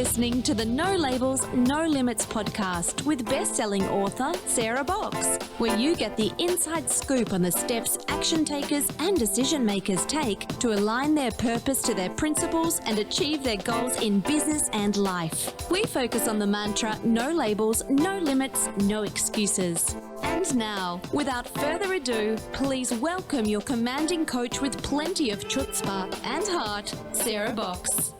listening to the No Labels, No Limits podcast with best-selling author Sarah Box, where you get the inside scoop on the steps action takers and decision makers take to align their purpose to their principles and achieve their goals in business and life. We focus on the mantra, no labels, no limits, no excuses. And now, without further ado, please welcome your commanding coach with plenty of chutzpah and heart, Sarah Box.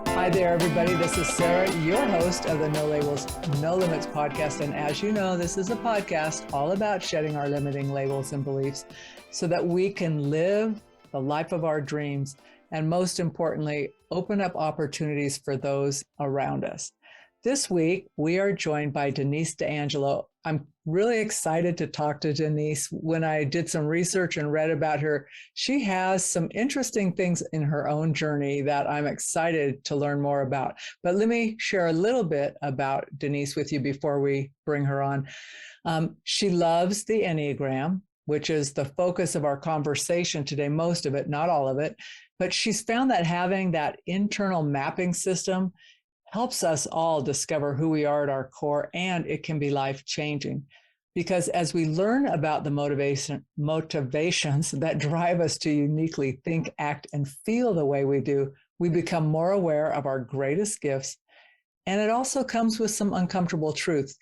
Hi there, everybody. This is Sarah, your host of the No Labels, No Limits podcast. And as you know, this is a podcast all about shedding our limiting labels and beliefs so that we can live the life of our dreams. And most importantly, open up opportunities for those around us. This week, we are joined by Denise DeAngelo. I'm really excited to talk to Denise. When I did some research and read about her, she has some interesting things in her own journey that I'm excited to learn more about. But let me share a little bit about Denise with you before we bring her on. She loves the Enneagram, which is the focus of our conversation today, most of it, not all of it. But she's found that having that internal mapping system helps us all discover who we are at our core, and it can be life-changing. Because as we learn about the motivations that drive us to uniquely think, act, and feel the way we do, we become more aware of our greatest gifts. And it also comes with some uncomfortable truth.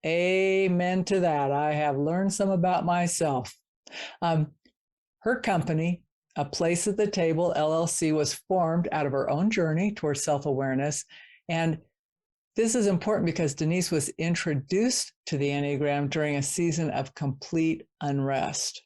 Amen to that. I have learned some about myself. Her company, A Place at the Table LLC, was formed out of her own journey towards self-awareness. And this is important because Denise was introduced to the Enneagram during a season of complete unrest.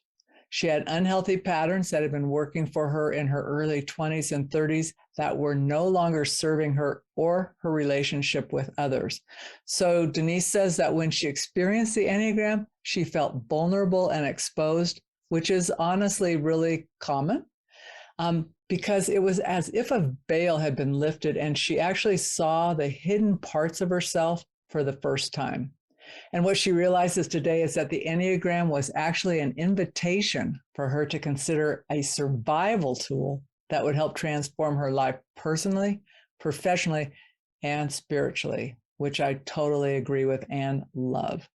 She had unhealthy patterns that had been working for her in her early 20s and 30s that were no longer serving her or her relationship with others. So Denise says that when she experienced the Enneagram, she felt vulnerable and exposed, which is honestly really common. Because it was as if a veil had been lifted and she actually saw the hidden parts of herself for the first time. And what she realizes today is that the Enneagram was actually an invitation for her to consider a survival tool that would help transform her life personally, professionally, and spiritually, which I totally agree with and love.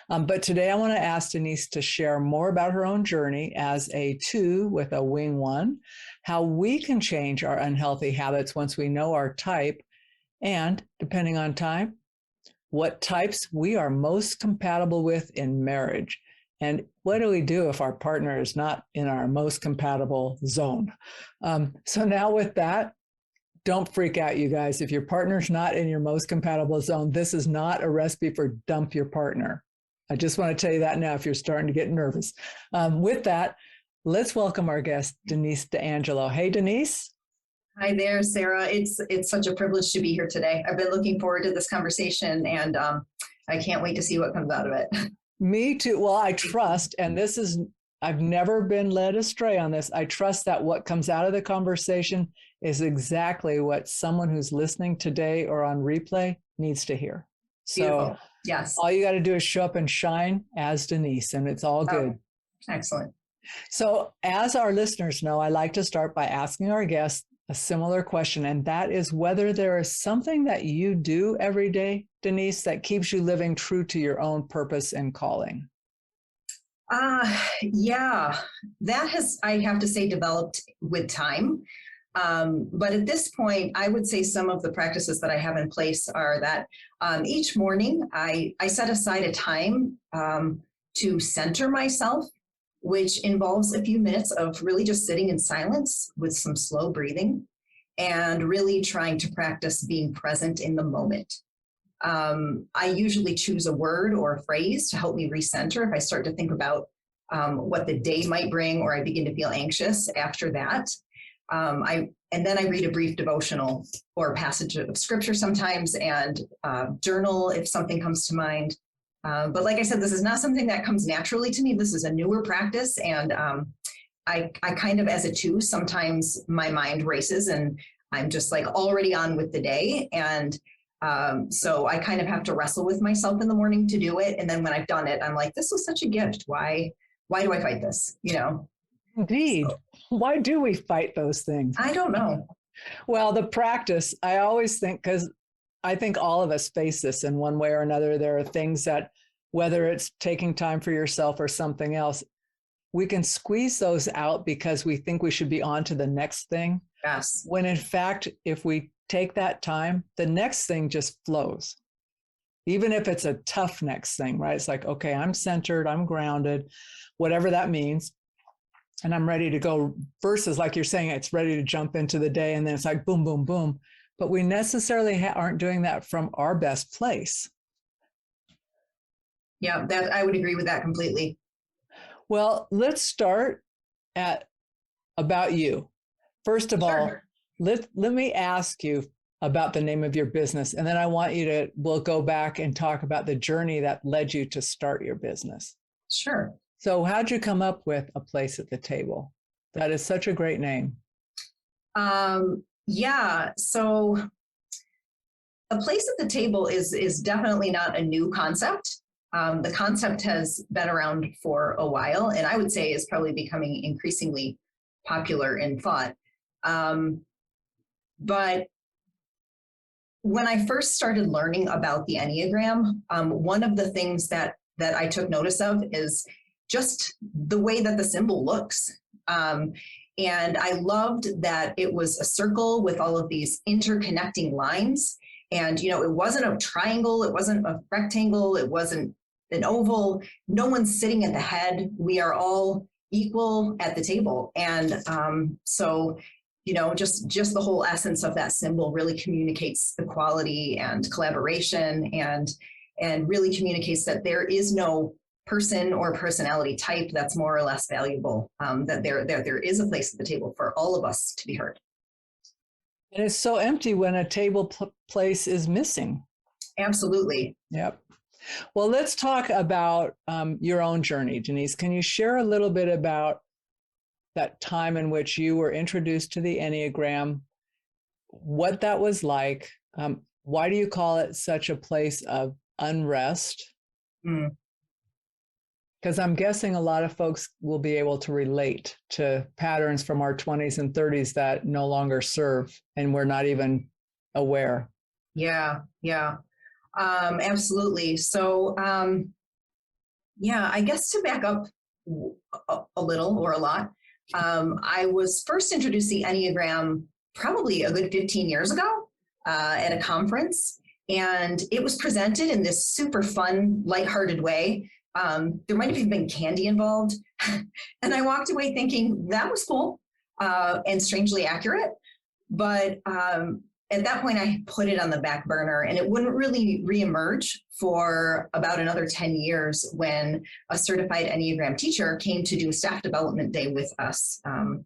But today I want to ask Denise to share more about her own journey as a 2 with a wing 1, how we can change our unhealthy habits once we know our type, and depending on time, what types we are most compatible with in marriage. And what do we do if our partner is not in our most compatible zone? So now with that, don't freak out, you guys. If your partner's not in your most compatible zone, this is not a recipe for dump your partner. I just want to tell you that now if you're starting to get nervous. With that, let's welcome our guest, Denise DeAngelo. Hey, Denise. Hi there, Sarah. It's such a privilege to be here today. I've been looking forward to this conversation, and I can't wait to see what comes out of it. Me too. Well, I trust, and I've never been led astray on this. I trust that what comes out of the conversation is exactly what someone who's listening today or on replay needs to hear. Beautiful. Yes. All you got to do is show up and shine as Denise, and it's all good. Oh, excellent. So as our listeners know, I like to start by asking our guests a similar question, and that is whether there is something that you do every day, Denise, that keeps you living true to your own purpose and calling. Yeah, that has, I have to say, developed with time. But at this point, I would say some of the practices that I have in place are that each morning I set aside a time to center myself, which involves a few minutes of really just sitting in silence with some slow breathing and really trying to practice being present in the moment. I usually choose a word or a phrase to help me recenter if I start to think about what the day might bring or I begin to feel anxious after that. And then I read a brief devotional or a passage of scripture sometimes and journal if something comes to mind. But like I said, this is not something that comes naturally to me. This is a newer practice. And I kind of, as a 2, sometimes my mind races and I'm just like already on with the day. And so I kind of have to wrestle with myself in the morning to do it. And then when I've done it, I'm like, this was such a gift. Why do I fight this? You know? Indeed. So, why do we fight those things? I don't know. Well, the practice, I always think, because I think all of us face this in one way or another. There are things that, whether it's taking time for yourself or something else, we can squeeze those out because we think we should be on to the next thing. Yes. When in fact, if we take that time, the next thing just flows. Even if it's a tough next thing, right? It's like, okay, I'm centered, I'm grounded, whatever that means. And I'm ready to go, versus like you're saying, it's ready to jump into the day. And then it's like, boom, boom, boom. But we necessarily aren't doing that from our best place. Yeah, that I would agree with that completely. Well, let's start at about you. First of all, let me ask you about the name of your business. And then I want you to, we'll go back and talk about the journey that led you to start your business. Sure. So how'd you come up with A Place at the Table? That is such a great name. Yeah. So A Place at the Table is definitely not a new concept. The concept has been around for a while, and I would say is probably becoming increasingly popular in thought. But when I first started learning about the Enneagram, one of the things that I took notice of is just the way that the symbol looks. And I loved that it was a circle with all of these interconnecting lines. And, you know, it wasn't a triangle, it wasn't a rectangle, it wasn't an oval. No one's sitting at the head. We are all equal at the table. And so, you know, just the whole essence of that symbol really communicates equality and collaboration, and really communicates that there is no person or personality type that's more or less valuable, that there is a place at the table for all of us to be heard. And it's so empty when a table place is missing. Absolutely. Yep. Well, let's talk about your own journey, Denise. Can you share a little bit about that time in which you were introduced to the Enneagram, what that was like? Why do you call it such a place of unrest? Because I'm guessing a lot of folks will be able to relate to patterns from our 20s and 30s that no longer serve, and we're not even aware. Yeah. Absolutely. So, I guess to back up a little or a lot, I was first introduced to the Enneagram probably a good 15 years ago at a conference, and it was presented in this super fun, lighthearted way. There might have even been candy involved. And I walked away thinking that was cool and strangely accurate. But at that point, I put it on the back burner, and it wouldn't really reemerge for about another 10 years when a certified Enneagram teacher came to do a staff development day with us on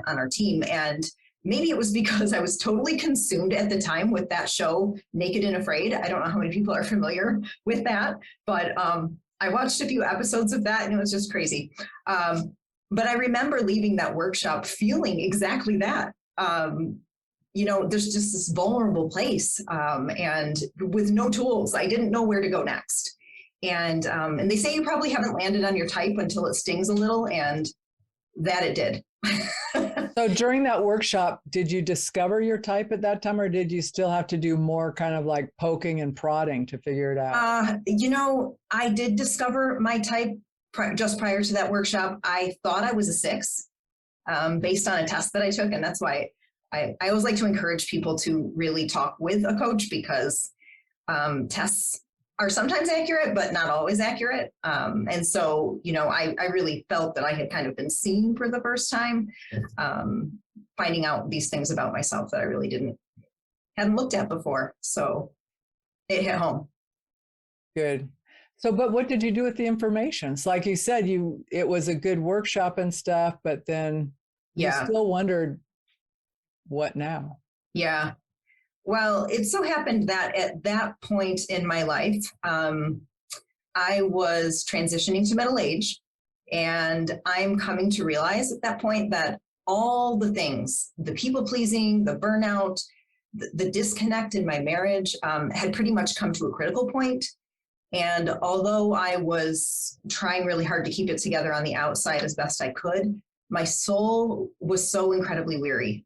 our team. And maybe it was because I was totally consumed at the time with that show, Naked and Afraid. I don't know how many people are familiar with that, but I watched a few episodes of that, and it was just crazy. But I remember leaving that workshop feeling exactly that. You know, there's just this vulnerable place, and with no tools, I didn't know where to go next. And they say you probably haven't landed on your type until it stings a little, and that it did. So during that workshop, did you discover your type at that time, or did you still have to do more kind of like poking and prodding to figure it out? You know, I did discover my type just prior to that workshop. I thought I was a 6 based on a test that I took, and that's why I always like to encourage people to really talk with a coach, because tests are sometimes accurate, but not always accurate. And so, you know, I really felt that I had kind of been seen for the first time, finding out these things about myself that I really hadn't looked at before. So it hit home. Good. So, but what did you do with the information? It's like you said, it was a good workshop and stuff, but then you still wondered, what now? Yeah. Well, it so happened that at that point in my life, I was transitioning to middle age, and I'm coming to realize at that point that all the things, the people pleasing, the burnout, the disconnect in my marriage had pretty much come to a critical point. And although I was trying really hard to keep it together on the outside as best I could, my soul was so incredibly weary.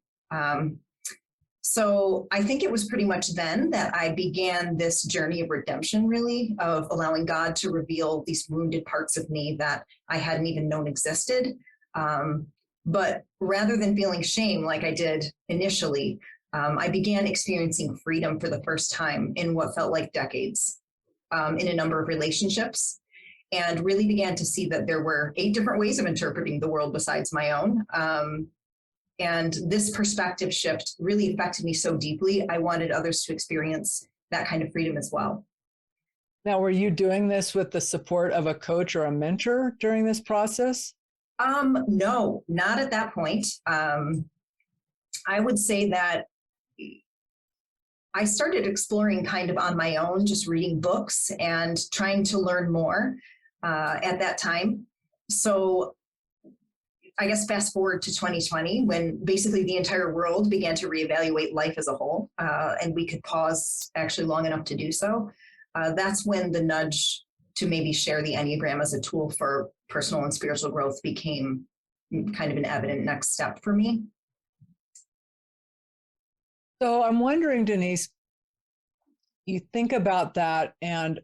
So I think it was pretty much then that I began this journey of redemption, really, of allowing God to reveal these wounded parts of me that I hadn't even known existed. But rather than feeling shame like I did initially, I began experiencing freedom for the first time in what felt like decades, in a number of relationships, and really began to see that there were 8 different ways of interpreting the world besides my own. And this perspective shift really affected me so deeply. I wanted others to experience that kind of freedom as well. Now, were you doing this with the support of a coach or a mentor during this process? No, not at that point. I would say that I started exploring kind of on my own, just reading books and trying to learn more at that time. So I guess fast forward to 2020, when basically the entire world began to reevaluate life as a whole, and we could pause actually long enough to do so. That's when the nudge to maybe share the Enneagram as a tool for personal and spiritual growth became kind of an evident next step for me. So I'm wondering, Denise, you think about that, and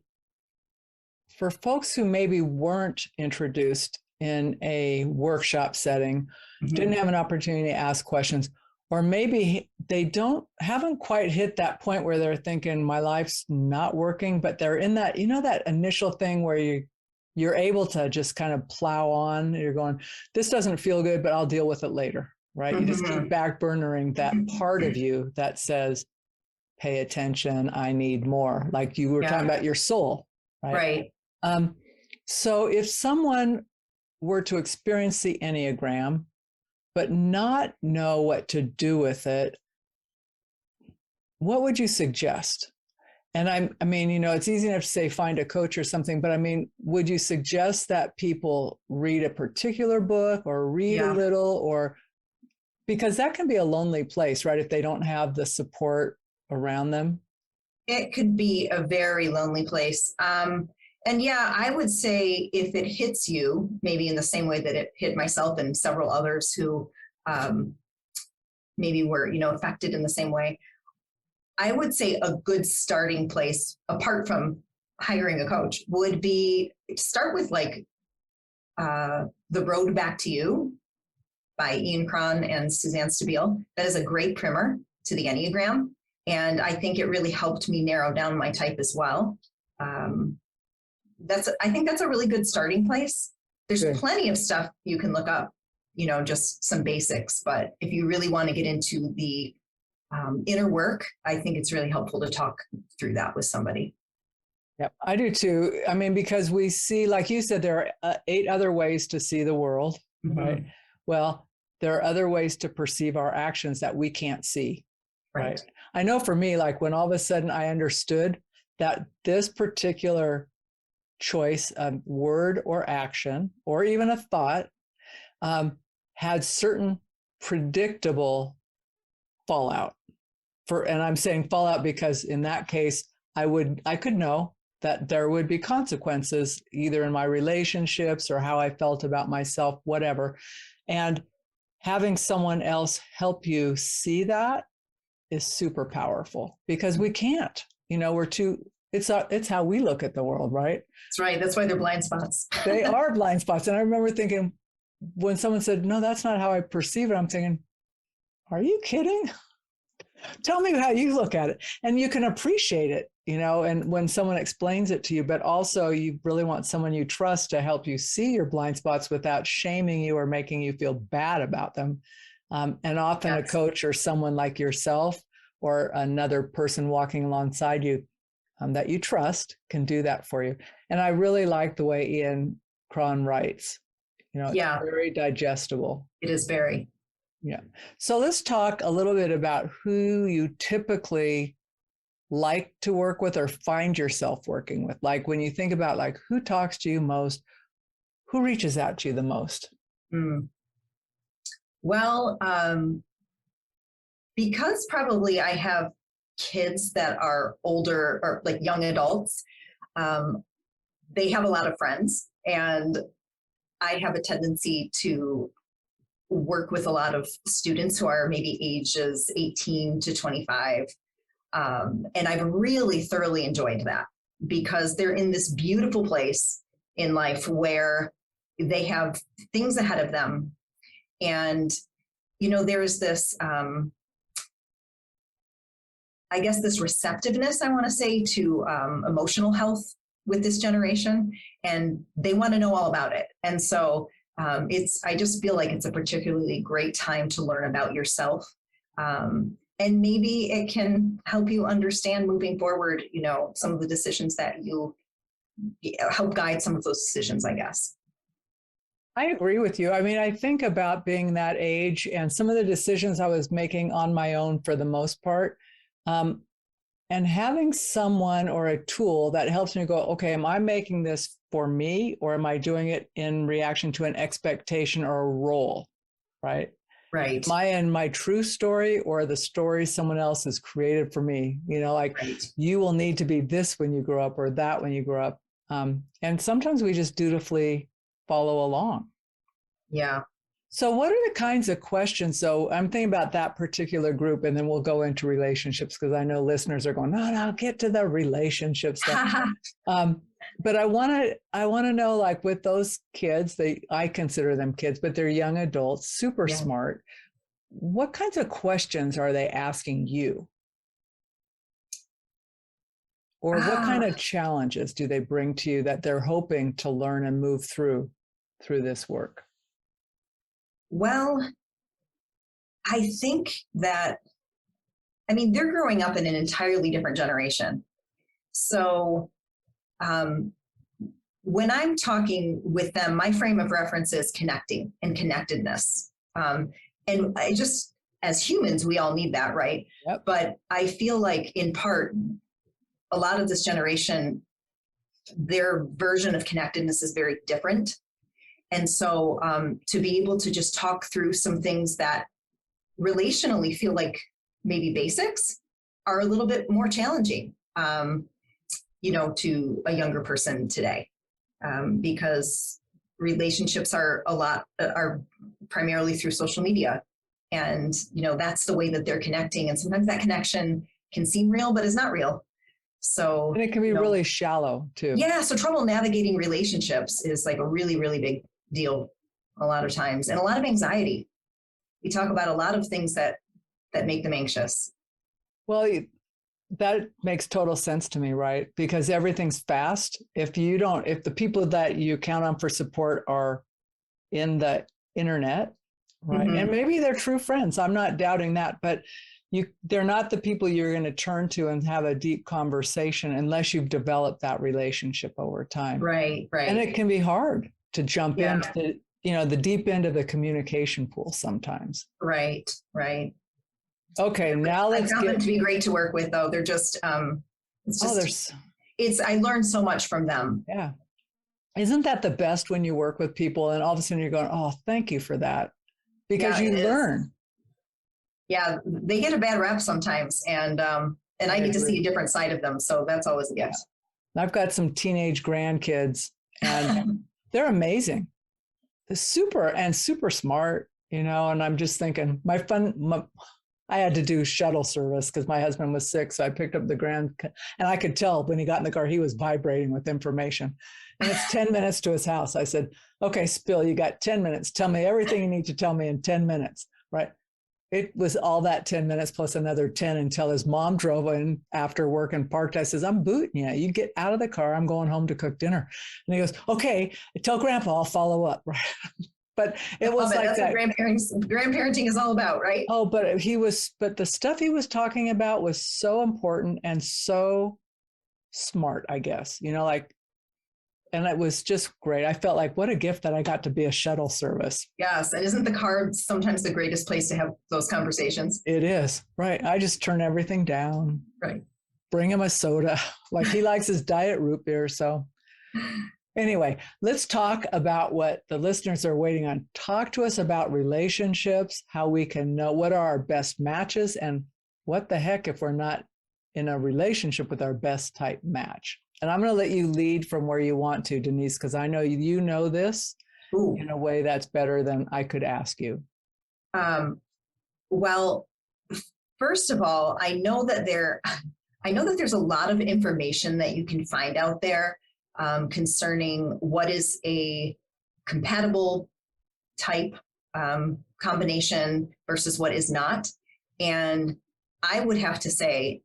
for folks who maybe weren't introduced in a workshop setting, didn't have an opportunity to ask questions, or maybe they haven't quite hit that point where they're thinking my life's not working, but they're in that, that initial thing where you're able to just kind of plow on. You're going, this doesn't feel good, but I'll deal with it later, right? You just keep backburnering that part of you that says, pay attention, I need more. Like you were talking about your soul, right? Right. So if someone were to experience the Enneagram, but not know what to do with it, what would you suggest? And I mean, it's easy enough to say find a coach or something, but I mean, would you suggest that people read a particular book or read a little, or because that can be a lonely place, right? If they don't have the support around them. It could be a very lonely place. And I would say if it hits you, maybe in the same way that it hit myself and several others who maybe were, affected in the same way, I would say a good starting place, apart from hiring a coach, would be start with like The Road Back to You by Ian Cron and Suzanne Stabile. That is a great primer to the Enneagram. And I think it really helped me narrow down my type as well. I think that's a really good starting place. There's plenty of stuff you can look up, just some basics. But if you really want to get into the inner work, I think it's really helpful to talk through that with somebody. Yep, I do too. I mean, because we see, like you said, there are 8 other ways to see the world, right? Well, there are other ways to perceive our actions that we can't see, right? I know for me, like when all of a sudden I understood that this particular choice of word or action, or even a thought, had certain predictable fallout. And I'm saying fallout because in that case, I could know that there would be consequences either in my relationships or how I felt about myself, whatever. And having someone else help you see that is super powerful because we can't, it's how we look at the world, right? That's right. That's why they're blind spots. They are blind spots. And I remember thinking when someone said, no, that's not how I perceive it, I'm thinking, are you kidding? Tell me how you look at it. And you can appreciate it, and when someone explains it to you, but also you really want someone you trust to help you see your blind spots without shaming you or making you feel bad about them. And often a coach or someone like yourself or another person walking alongside you that you trust can do that for you. And I really like the way Ian Cron writes. It's very digestible. It is very. Yeah. So let's talk a little bit about who you typically like to work with or find yourself working with. Like when you think about like who talks to you most, who reaches out to you the most? Well, because probably I have kids that are older or like young adults, they have a lot of friends, and I have a tendency to work with a lot of students who are maybe ages 18 to 25. And I've really thoroughly enjoyed that because they're in this beautiful place in life where they have things ahead of them. And, there's this, I guess, this receptiveness, I want to say, to emotional health with this generation, and they want to know all about it. And so I just feel like it's a particularly great time to learn about yourself. And maybe it can help you understand moving forward, some of the decisions that you help guide some of those decisions, I guess. I agree with you. I mean, I think about being that age and some of the decisions I was making on my own for the most part. And having someone or a tool that helps me go, okay, am I making this for me, or am I doing it in reaction to an expectation or a role, right? Right. Am I in my true story or the story someone else has created for me? Right. You will need to be this when you grow up or that when you grow up. And sometimes we just dutifully follow along. Yeah. So what are the kinds of questions? So I'm thinking about that particular group, and then we'll go into relationships because I know listeners are going, no, get to the relationship stuff. But I want to know, like with those kids, I consider them kids, but they're young adults, super smart. What kinds of questions are they asking you? Or what kind of challenges do they bring to you that they're hoping to learn and move through this work? Well, I think that, they're growing up in an entirely different generation. So when I'm talking with them, my frame of reference is connecting and connectedness. And I just, as humans, we all need that, right? Yep. But I feel like in part, a lot of this generation, their version of connectedness is very different. And so to be able to just talk through some things that relationally feel like maybe basics are a little bit more challenging, to a younger person today, because relationships are primarily through social media. And, that's the way that they're connecting. And sometimes that connection can seem real, but it's not real. So, and it can be really shallow too. Yeah. So trouble navigating relationships is like a really, really big deal a lot of times, and a lot of anxiety. We talk about a lot of things that make them anxious. Well, that makes total sense to me, right? Because everything's fast. If the people that you count on for support are in the internet, right? Mm-hmm. And maybe they're true friends. I'm not doubting that, but they're not the people you're going to turn to and have a deep conversation unless you've developed that relationship over time. Right. And it can be hard to jump into the deep end of the communication pool sometimes. Right. Okay, now let's I found them to be great to work with, though. They're just, I learned so much from them. Yeah. Isn't that the best when you work with people and all of a sudden you're going, oh, thank you for that, because you learn. Yeah, they get a bad rep sometimes, and I get to see a different side of them, so that's always a gift. Yeah. I've got some teenage grandkids, and they're amazing. They're super smart, and I'm just thinking, I had to do shuttle service because my husband was sick, so I picked up and I could tell when he got in the car, he was vibrating with information. And it's 10 minutes to his house. I said, okay, Spill, you got 10 minutes. Tell me everything you need to tell me in 10 minutes, right? It was all that 10 minutes plus another 10 until his mom drove in after work and parked. I says, I'm booting you. You get out of the car. I'm going home to cook dinner. And he goes, okay, tell Grandpa I'll follow up. Right. But it was like that's that. What grandparenting is all about, right? Oh, but the stuff he was talking about was so important and so smart, I guess, and it was just great. I felt like what a gift that I got to be a shuttle service. Yes. And isn't the car sometimes the greatest place to have those conversations? It is. Right. I just turn everything down. Right. Bring him a soda. Like he likes his diet root beer. So anyway, let's talk about what the listeners are waiting on. Talk to us about relationships, how we can know what are our best matches, and what the heck if we're not in a relationship with our best type match. And I'm going to let you lead from where you want to, Denise, because I know you know this in a way that's better than I could ask you. Well, first of all, I know that there's a lot of information that you can find out there concerning what is a compatible type combination versus what is not. And I would have to say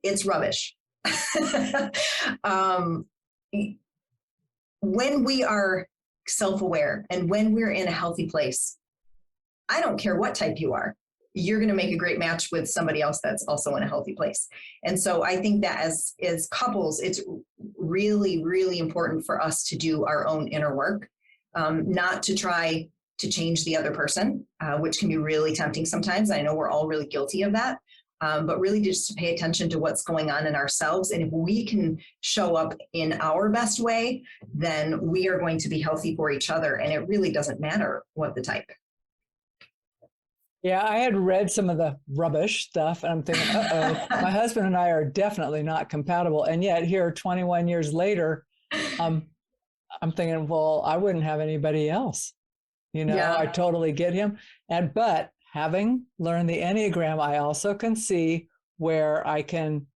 it's rubbish. When we are self-aware and when we're in a healthy place, I don't care what type you are, you're going to make a great match with somebody else that's also in a healthy place. And so I think that as couples, it's really, really important for us to do our own inner work, not to try to change the other person, which can be really tempting sometimes. I know we're all really guilty of that, but really just to pay attention to what's going on in ourselves. And if we can show up in our best way, then we are going to be healthy for each other. And it really doesn't matter what the type. Yeah, I had read some of the rubbish stuff and I'm thinking, my husband and I are definitely not compatible. And yet here 21 years later, I'm thinking, well, I wouldn't have anybody else. Yeah. I totally get him. But having learned the Enneagram, I also can see where I can,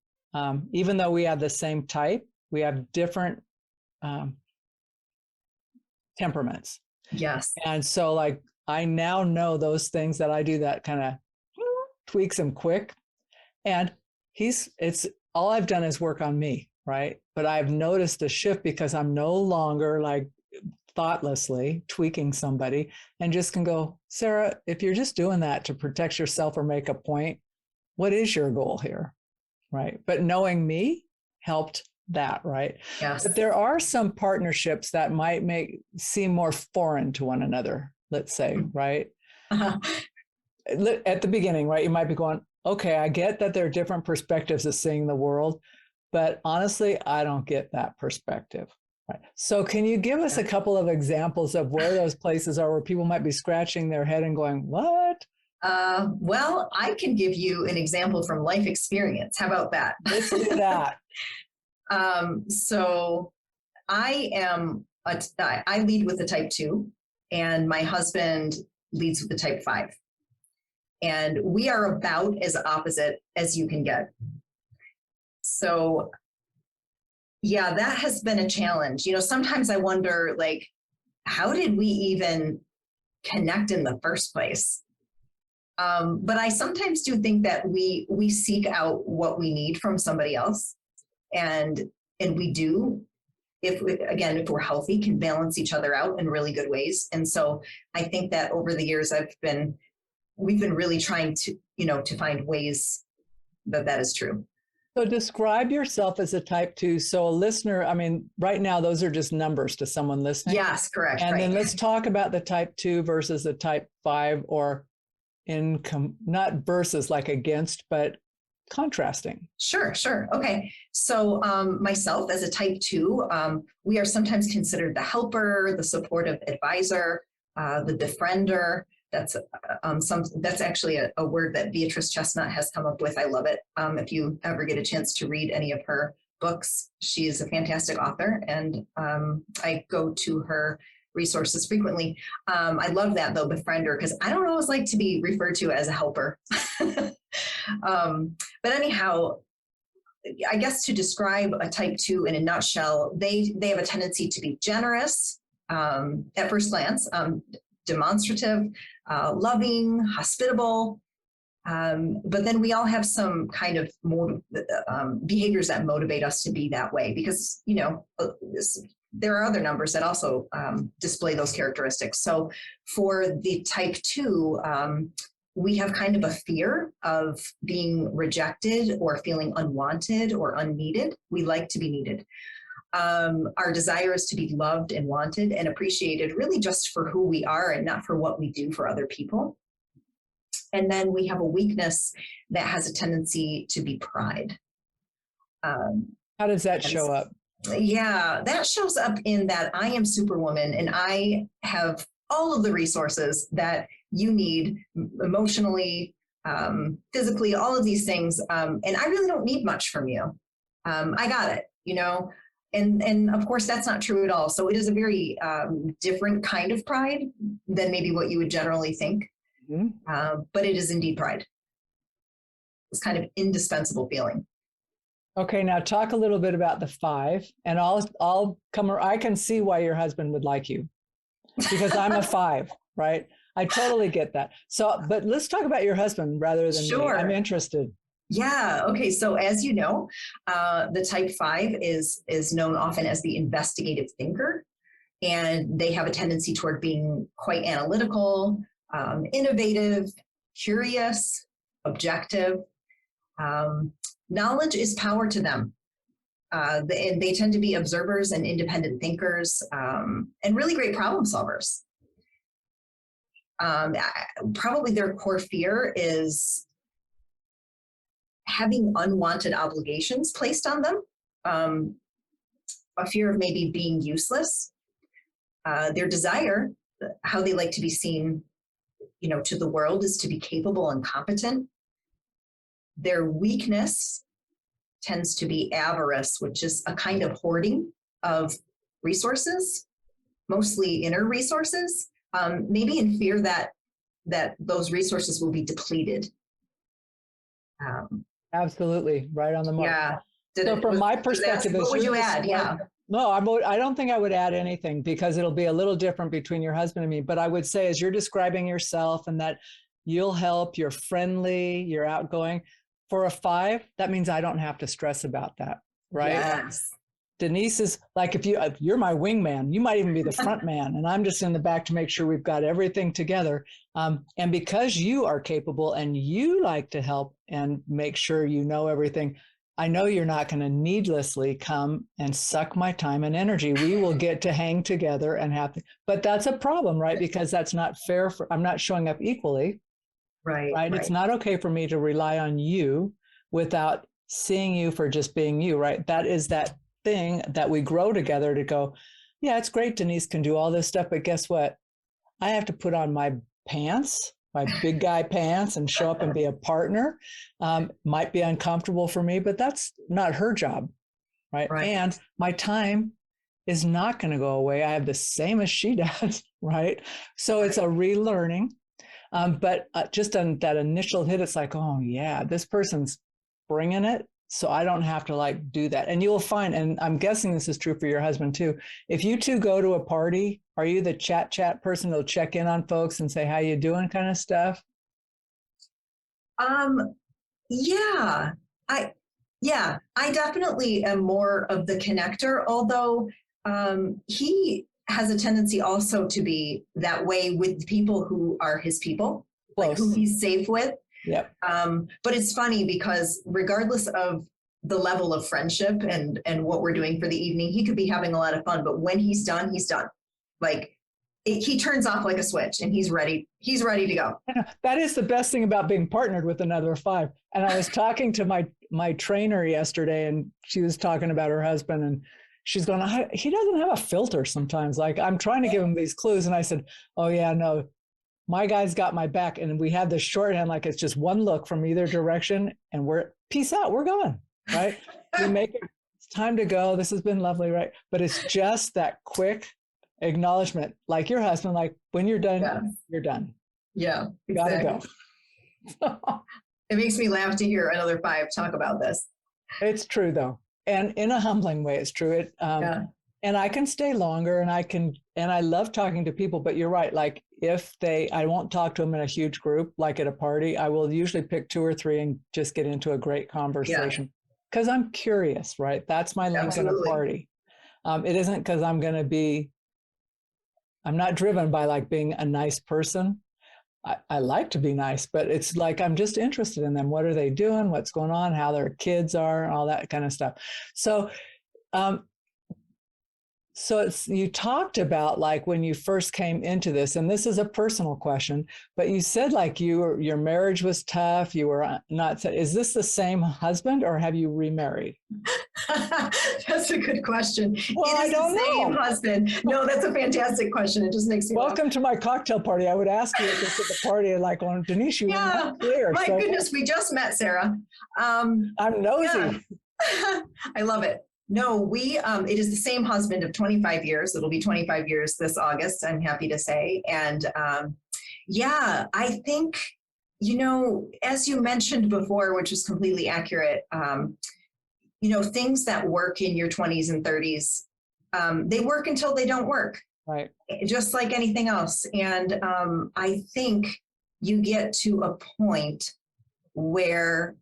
even though we have the same type, we have different temperaments. Yes. And so like, I now know those things that I do that kind of tweaks him quick. And it's all I've done is work on me, right? But I've noticed a shift because I'm no longer like thoughtlessly tweaking somebody and just can go, Sarah, if you're just doing that to protect yourself or make a point, what is your goal here? Right. But knowing me helped that, right? Yes. But there are some partnerships that might seem more foreign to one another. Let's say, right? Uh-huh. At the beginning, right? You might be going, okay, I get that there are different perspectives of seeing the world, but honestly, I don't get that perspective. Right. So can you give us a couple of examples of where those places are where people might be scratching their head and going, what? Well, I can give you an example from life experience. How about that? Let's do that. So I lead with the type 2. And my husband leads with the type 5. And we are about as opposite as you can get. So, yeah, that has been a challenge. Sometimes I wonder, like, how did we even connect in the first place? But I sometimes do think that we seek out what we need from somebody else. And we do. If we're healthy, can balance each other out in really good ways. And so I think that over the years we've been really trying to, to find ways that is true. So describe yourself as a type 2. So a listener, I mean, right now, those are just numbers to someone listening. Yes, correct. And right. Then let's talk about the type 2 versus the type 5 or not versus like against, but contrasting. Sure. Okay. So myself as a type 2, we are sometimes considered the helper, the supportive advisor, the befriender. That's actually a word that Beatrice Chestnut has come up with. I love it. If you ever get a chance to read any of her books, she is a fantastic author, and I go to her resources frequently. I love that though, befriender, because I don't always like to be referred to as a helper. But anyhow, I guess to describe a type 2 in a nutshell, they have a tendency to be generous at first glance, demonstrative, loving, hospitable. But then we all have some kind of behaviors that motivate us to be that way because, there are other numbers that also display those characteristics. So for the type 2, we have kind of a fear of being rejected or feeling unwanted or unneeded. We like to be needed. Our desire is to be loved and wanted and appreciated really just for who we are and not for what we do for other people. And then we have a weakness that has a tendency to be pride. How does that show up? Yeah, that shows up in that I am Superwoman and I have all of the resources that you need emotionally, physically, all of these things. And I really don't need much from you. I got it, And of course, that's not true at all. So it is a very different kind of pride than maybe what you would generally think. but it is indeed pride. It's kind of indispensable feeling. Okay, now talk a little bit about the 5, and I'll come. I can see why your husband would like you, because I'm a 5, right? I totally get that. So, but let's talk about your husband rather than me. I'm interested. Yeah. Okay. So as you know, the type 5 is known often as the investigative thinker, and they have a tendency toward being quite analytical, innovative, curious, objective. Knowledge is power to them. They tend to be observers and independent thinkers, and really great problem solvers. Probably their core fear is having unwanted obligations placed on them, a fear of maybe being useless. Their desire, how they like to be seen, to the world, is to be capable and competent. Their weakness tends to be avarice, which is a kind of hoarding of resources, mostly inner resources, maybe in fear that those resources will be depleted. Absolutely, right on the mark. Yeah. So from my perspective, what would you add? Yeah. No, I don't think I would add anything, because it'll be a little different between your husband and me. But I would say, as you're describing yourself and that you'll help, you're friendly, you're outgoing. For a 5, that means I don't have to stress about that, right? Yes. Denise is like, if you're my wingman, you might even be the front man, and I'm just in the back to make sure we've got everything together. And because you are capable and you like to help and make sure you know everything, I know you're not going to needlessly come and suck my time and energy. We will get to hang together and have, but that's a problem, right? Because that's not fair. I'm not showing up equally. Right. It's not okay for me to rely on you without seeing you for just being you, right? That is that thing that we grow together to go, yeah, it's great. Denise can do all this stuff, but guess what? I have to put on my pants, my big guy pants, and show up and be a partner. Might be uncomfortable for me, but that's not her job, right? And my time is not going to go away. I have the same as she does, right? So it's a relearning. But just on that initial hit, it's like, oh yeah, this person's bringing it. So I don't have to do that. And you'll find, and I'm guessing this is true for your husband too, if you two go to a party, are you the chat person that'll check in on folks and say, how you doing kind of stuff? Yeah, I definitely am more of the connector, although he has a tendency also to be that way with people who are his people, like who he's safe with. Yep. But it's funny because regardless of the level of friendship and what we're doing for the evening, he could be having a lot of fun, but when he's done, he's done. He turns off like a switch and he's ready to go. That is the best thing about being partnered with another 5. And I was talking to my trainer yesterday, and she was talking about her husband, and she's going, he doesn't have a filter sometimes. I'm trying to give him these clues. And I said, oh yeah, no, my guy's got my back. And we have this shorthand, it's just one look from either direction, and peace out, we're going, right? We make it, it's time to go. This has been lovely, right? But it's just that quick acknowledgement, like your husband, when you're done, you're done. Yeah, exactly. Gotta go. It makes me laugh to hear another 5 talk about this. It's true though. And in a humbling way, it's true. And I can stay longer, and I love talking to people, but you're right. I won't talk to them in a huge group, like at a party. I will usually pick 2 or 3 and just get into a great conversation because I'm curious, right? That's my link in a party. It isn't because I'm not driven by being a nice person. I like to be nice, but it's I'm just interested in them. What are they doing? What's going on? How their kids are, and all that kind of stuff. So, you talked about when you first came into this, and this is a personal question, but you said your marriage was tough. You were not. Is this the same husband, or have you remarried? That's a good question. Well, I don't know. Same husband. No, that's a fantastic question. It just makes me welcome to my cocktail party. I would ask you this at the party, Denise, you were not there. My goodness, we just met, Sarah. I'm nosy. Yeah. I love it. No, it is the same husband of 25 years. It'll be 25 years this August, I'm happy to say. And Yeah, I think, as you mentioned before, which is completely accurate, things that work in your 20s and 30s, they work until they don't work, Right. just like anything else. And I think you get to a point where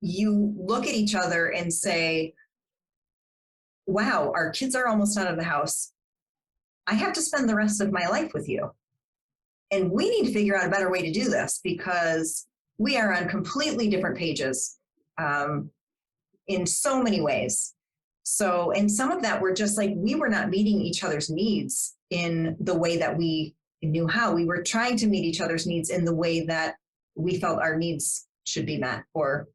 you look at each other and say, wow, our kids are almost out of the house. I have to spend the rest of my life with you. And we need to figure out a better way to do this because we are on completely different pages in so many ways. So, and some of that were just like, we were not meeting each other's needs in the way that we knew how. We were trying to meet each other's needs in the way that we felt our needs should be met. Or,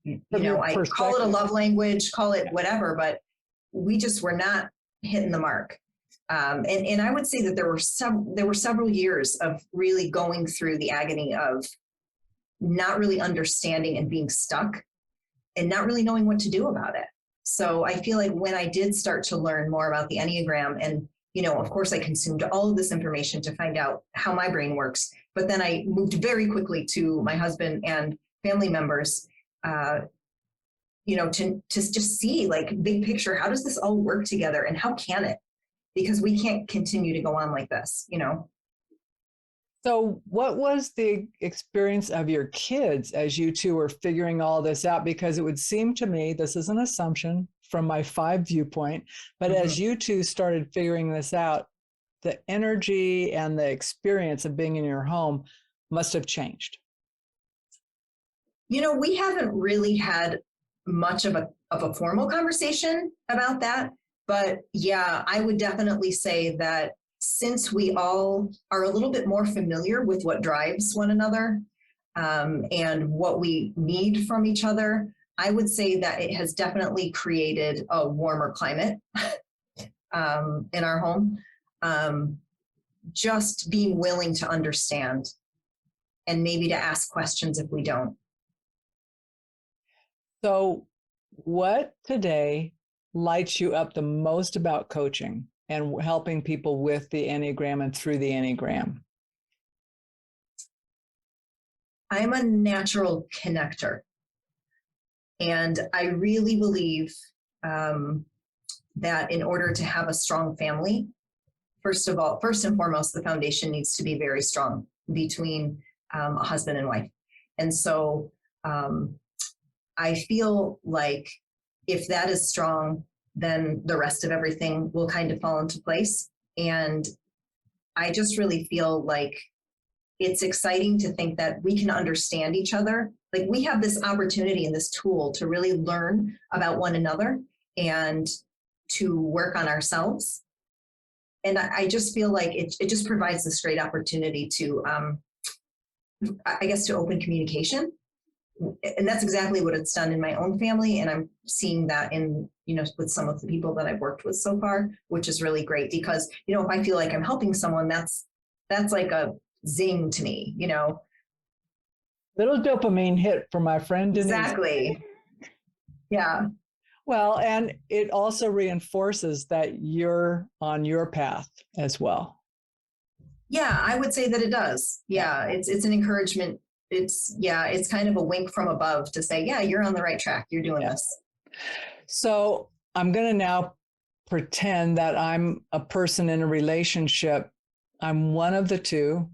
I call it a love language, call it whatever, but we just were not hitting the mark. And I would say that there were several years of really going through the agony of not really understanding and being stuck and not really knowing what to do about it. So I feel like when I did start to learn more about the Enneagram, and, of course I consumed all of this information to find out how my brain works, but then I moved very quickly to my husband and family members, to just see like big picture, how does this all work together and how can it? Because we can't continue to go on like this, So what was the experience of your kids as you two were figuring all this out? Because it would seem to me, this is an assumption from my 5 viewpoint, but as you two started figuring this out, the energy and the experience of being in your home must have changed. We haven't really had much of a formal conversation about that. But yeah, I would definitely say that since we all are a little bit more familiar with what drives one another and what we need from each other, I would say that it has definitely created a warmer climate in our home. Just being willing to understand and maybe to ask questions if we don't. So what today lights you up the most about coaching and helping people with the Enneagram and through the Enneagram? I'm a natural connector. And I really believe that in order to have a strong family, first and foremost, the foundation needs to be very strong between a husband and wife. And so I feel like if that is strong, then the rest of everything will kind of fall into place. And I just really feel like it's exciting to think that we can understand each other. Like we have this opportunity and this tool to really learn about one another and to work on ourselves. And I just feel like it just provides this great opportunity to, to open communication. And that's exactly what it's done in my own family. And I'm seeing that in, with some of the people that I've worked with so far, which is really great because, if I feel like I'm helping someone, that's like a zing to me, Little dopamine hit for my friend Denise. Exactly. Yeah. Well, and it also reinforces that you're on your path as well. Yeah, I would say that it does. Yeah, it's an encouragement. It's kind of a wink from above to say, yeah, you're on the right track. You're doing this. So I'm going to now pretend that I'm a person in a relationship. I'm one of the two.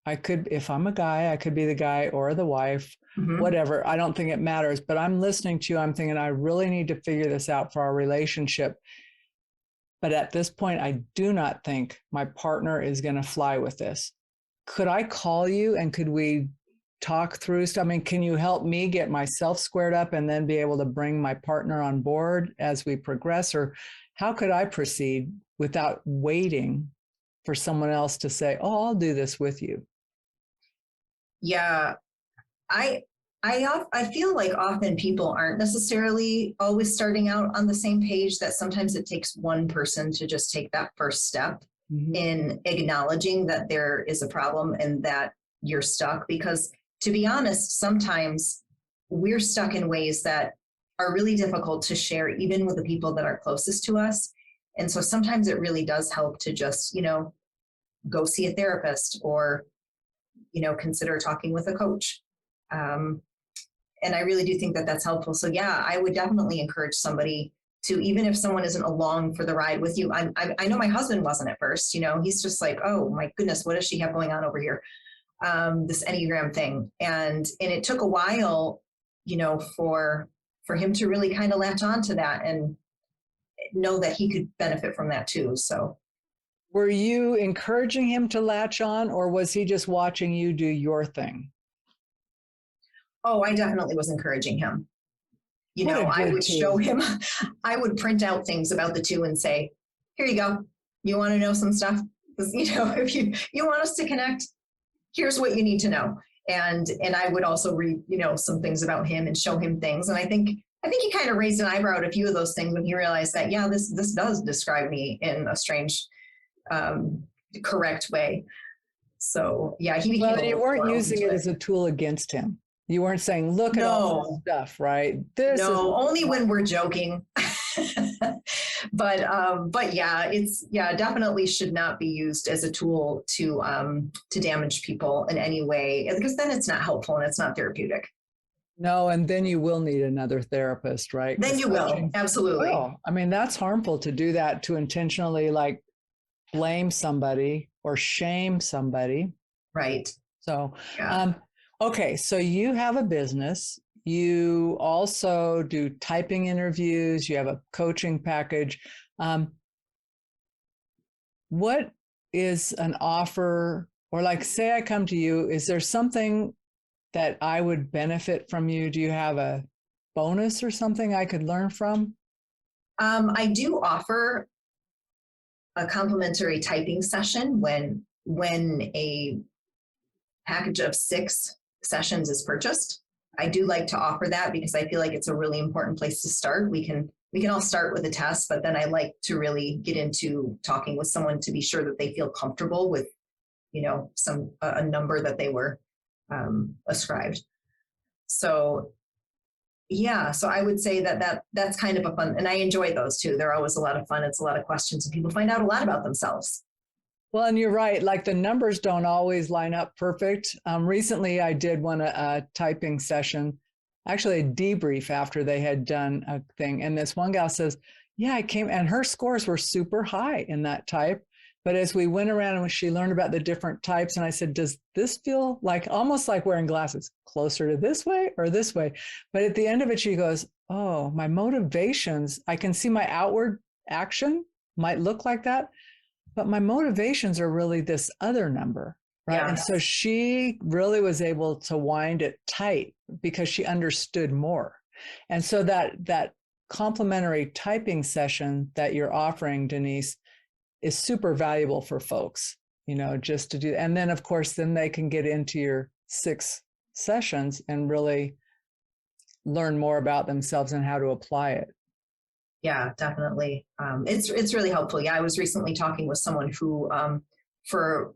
I could, if I'm a guy, I could be the guy or the wife, whatever. I don't think it matters, but I'm listening to you. I'm thinking I really need to figure this out for our relationship. But at this point, I do not think my partner is going to fly with this. Could I call you and could we talk through stuff? I mean, can you help me get myself squared up and then be able to bring my partner on board as we progress? Or how could I proceed without waiting for someone else to say, oh, I'll do this with you? Yeah, I feel like often people aren't necessarily always starting out on the same page, that sometimes it takes one person to just take that first step in acknowledging that there is a problem and that you're stuck. Because to be honest, sometimes we're stuck in ways that are really difficult to share, even with the people that are closest to us. And so sometimes it really does help to just, go see a therapist or, consider talking with a coach. And I really do think that that's helpful. So yeah, I would definitely encourage somebody to, even if someone isn't along for the ride with you. I know my husband wasn't at first, he's just like, oh my goodness, what does she have going on over here? This Enneagram thing. And it took a while, for him to really kind of latch on to that and know that he could benefit from that too. So. Were you encouraging him to latch on, or was he just watching you do your thing? Oh, I definitely was encouraging him. I would show him, I would print out things about the two and say, here you go. You want to know some stuff? Because, if you want us to connect, here's what you need to know. And I would also read, some things about him and show him things. And I think he kind of raised an eyebrow at a few of those things when he realized that, yeah, this does describe me in a strange, correct way. So yeah, he became. Well, you weren't using it as a tool against him. You weren't saying, look at all this stuff, right? Only when we're joking. But yeah, definitely should not be used as a tool to damage people in any way, because then it's not helpful and it's not therapeutic. No, and then you will need another therapist, right? Then you will, absolutely. I mean, that's harmful to do that, to intentionally like blame somebody or shame somebody. Right. So, okay, so you have a business. You also do typing interviews. You have a coaching package. What is an offer, or like, say I come to you, is there something that I would benefit from you? Do you have a bonus or something I could learn from? I do offer a complimentary typing session when a package of 6 sessions is purchased. I do like to offer that because I feel like it's a really important place to start. We can all start with a test, but then I like to really get into talking with someone to be sure that they feel comfortable with, a number that they were ascribed. So yeah, so I would say that's kind of a fun, and I enjoy those too. They're always a lot of fun. It's a lot of questions and people find out a lot about themselves. Well, and you're right. Like the numbers don't always line up perfect. Recently, I did a typing session, actually a debrief after they had done a thing. And this one gal says, yeah, I came, and her scores were super high in that type. But as we went around and she learned about the different types, and I said, does this feel like almost like wearing glasses, closer to this way or this way? But at the end of it, she goes, oh, my motivations, I can see my outward action might look like that, but my motivations are really this other number, right? Yeah. And so she really was able to wind it tight because she understood more. And so that complimentary typing session that you're offering, Denise, is super valuable for folks, just to do. And then of course, then they can get into your 6 sessions and really learn more about themselves and how to apply it. Yeah, definitely. It's really helpful. Yeah, I was recently talking with someone who, for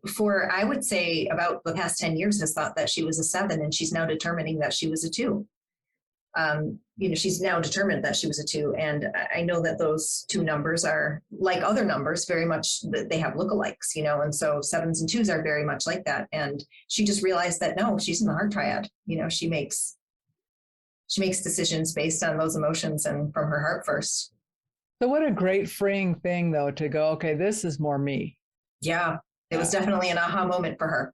I would say about the past 10 years, has thought that she was a 7, and she's now determining that she was a 2. She's now determined that she was a 2, and I know that those 2 numbers are like other numbers, very much that they have lookalikes, and so 7s and 2s are very much like that. And she just realized that no, she's in the heart triad. She makes decisions based on those emotions and from her heart first. So what a great freeing thing, though, to go, okay, this is more me. Yeah, it was definitely an aha moment for her.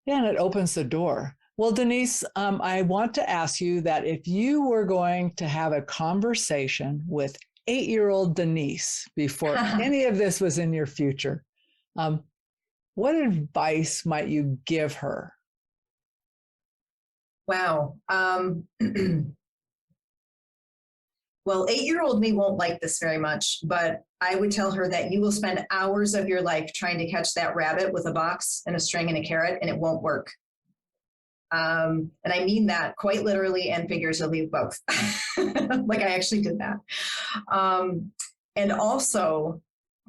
Yeah, and it opens the door. Well, Denise, I want to ask you that if you were going to have a conversation with 8-year-old Denise before any of this was in your future, what advice might you give her? Wow. Well, 8-year-old me won't like this very much, but I would tell her that you will spend hours of your life trying to catch that rabbit with a box and a string and a carrot, and it won't work. And I mean that quite literally and figuratively both. Like I actually did that. And also,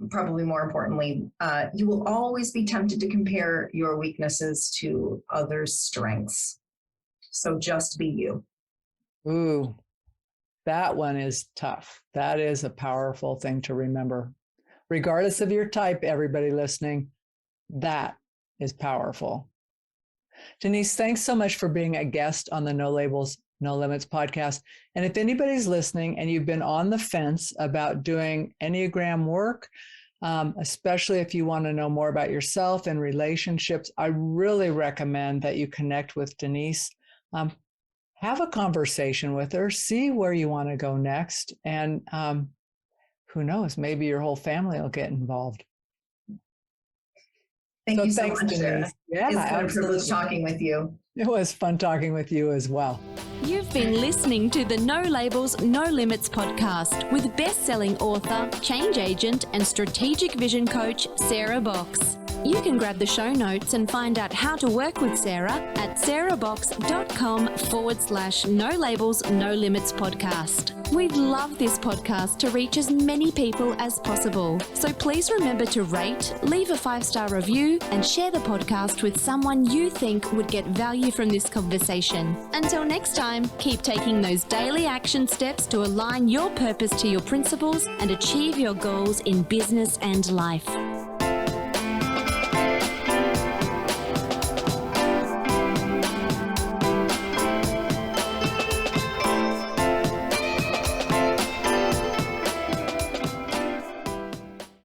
probably more importantly, you will always be tempted to compare your weaknesses to others' strengths. So just be you. Ooh, that one is tough. That is a powerful thing to remember. Regardless of your type, everybody listening, That is powerful. Denise, thanks so much for being a guest on the No Labels, No Limits podcast. And if anybody's listening and you've been on the fence about doing Enneagram work, especially if you want to know more about yourself and relationships, I really recommend that you connect with Denise. Have a conversation with her, see where you want to go next. And who knows, maybe your whole family will get involved. Thank you so much, Denise. Sarah. Yeah, It's been a absolutely. privilege talking with you. It was fun talking with you as well. You've been listening to the No Labels, No Limits podcast with best-selling author, change agent, and strategic vision coach, Sarah Box. You can grab the show notes and find out how to work with Sarah at sarahbox.com/No Labels, No Limits podcast. We'd love this podcast to reach as many people as possible. So please remember to rate, leave a 5-star review, and share the podcast with someone you think would get value from this conversation. Until next time, keep taking those daily action steps to align your purpose to your principles and achieve your goals in business and life.